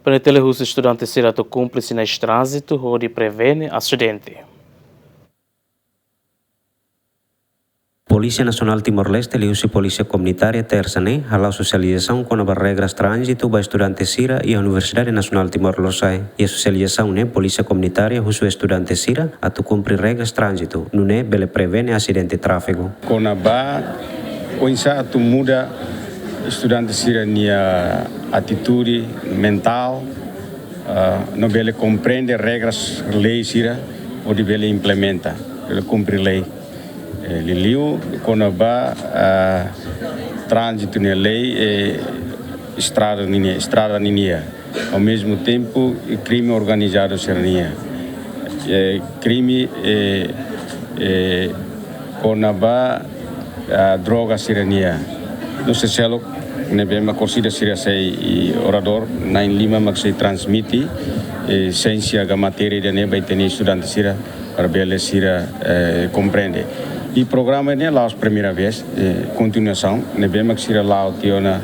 Para os estudantes será cúmplice no trânsito onde prevene acidente. Polícia Nacional Timor-Leste e Polícia Comunitária Tersane halau sosialização com as regras de trânsito para estudantes Sira e a Universidade Nacional Timor-Leste. E a sosialização né Polícia Comunitária usa estudantes Sira a cumprir regras de trânsito, não é bele prevene acidente de tráfego. Com a ba, coisa tu muda estudantes Sira nia atitude mental, não bele compreende regras lei Sira ou de bele implementa, bele cumprir lei. Liliu quando ba trânsito na lei e estrada ninia ao mesmo tempo crime organizado sernia crime quando ba droga sernia não sei se ela ne bem uma conhecida seria sei orador na em Lima mas se transmite ciência da matéria de ne vai ter estudante sira para bele sira compreende. E programa é lá a primeira vez, continuação, né bem que será lá o tiona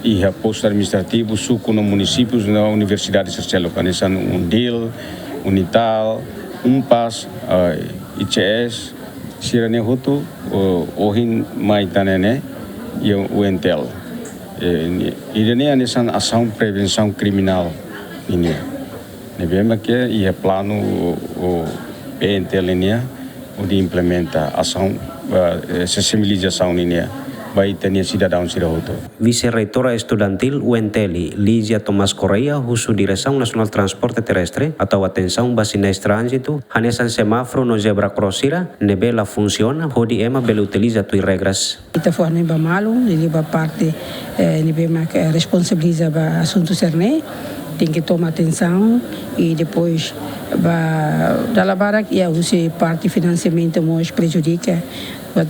e a posto administrativo suco no municípios na Universidade Social, que um deal, Unital, Umpas, ICS, será ne hotu ohin mai tanene e o Entel. E ne anesan ação prevenção criminal ini. Ne bem que e plano o Entel ini onde implementa ação sensibilização ninia vai ter cidadão sirahoto. Vice-reitora estudantil UNTL, Lígia Tomás Correia, uso direção nacional transporte terrestre, atau atenção vacinais trânsito, hanesan semáforo no zebra crossira, nebela funciona, hodi ema bela utiliza tui regras. Ita forma ba malu, ele ba parte nebema responsabiliza ba assunto cerne, tem que tomar atenção e depois da bara que usa parte financiamento mais prejudica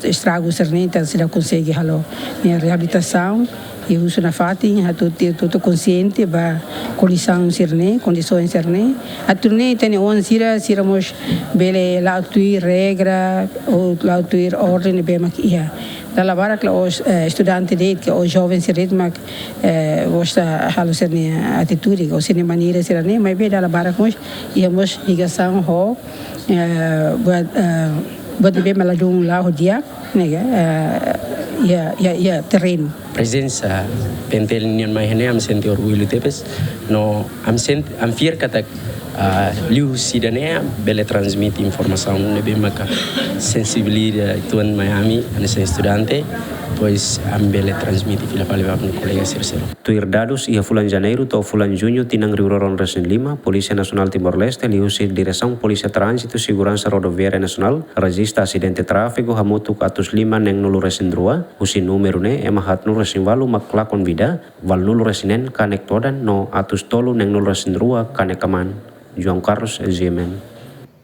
estrago cernenta se não consegue halo a reabilitação e uso na fatin a tudo consciente ba condições cerne a turnê tem siramos bele la tui regra ou la tui ordem bem aqui da bara que os estudantes de que os jovens ritmak gosta halo cerne atitude ou cerne maneira cerne mas bem da bara com íamos ligação ho buat bem melalui lá o dia terreno. Presença pentel nian mai hene am senti orgulho tepes no am fier kata liu sidania bele transmite informação nebe maka sensibilidade tuan Miami anessa estudante pois am bele transmite fila pale va colega sercero. Tuir dados ia fulan Janeiro atau fulan Junho tinang riuroron Resin 5, Polícia Nacional Timor-Leste liusi direção Polícia Trânsito Segurança Rodoviária Nacional registra acidente tráfego hamutu 405 neng nulu Resin 2, usi número ne emahat nulu Resin valu maklakon vida, val nulu Resinen kanek todan no atus tolu neng nulu Resin 2 kanek kaman. João Carlos, SGMN.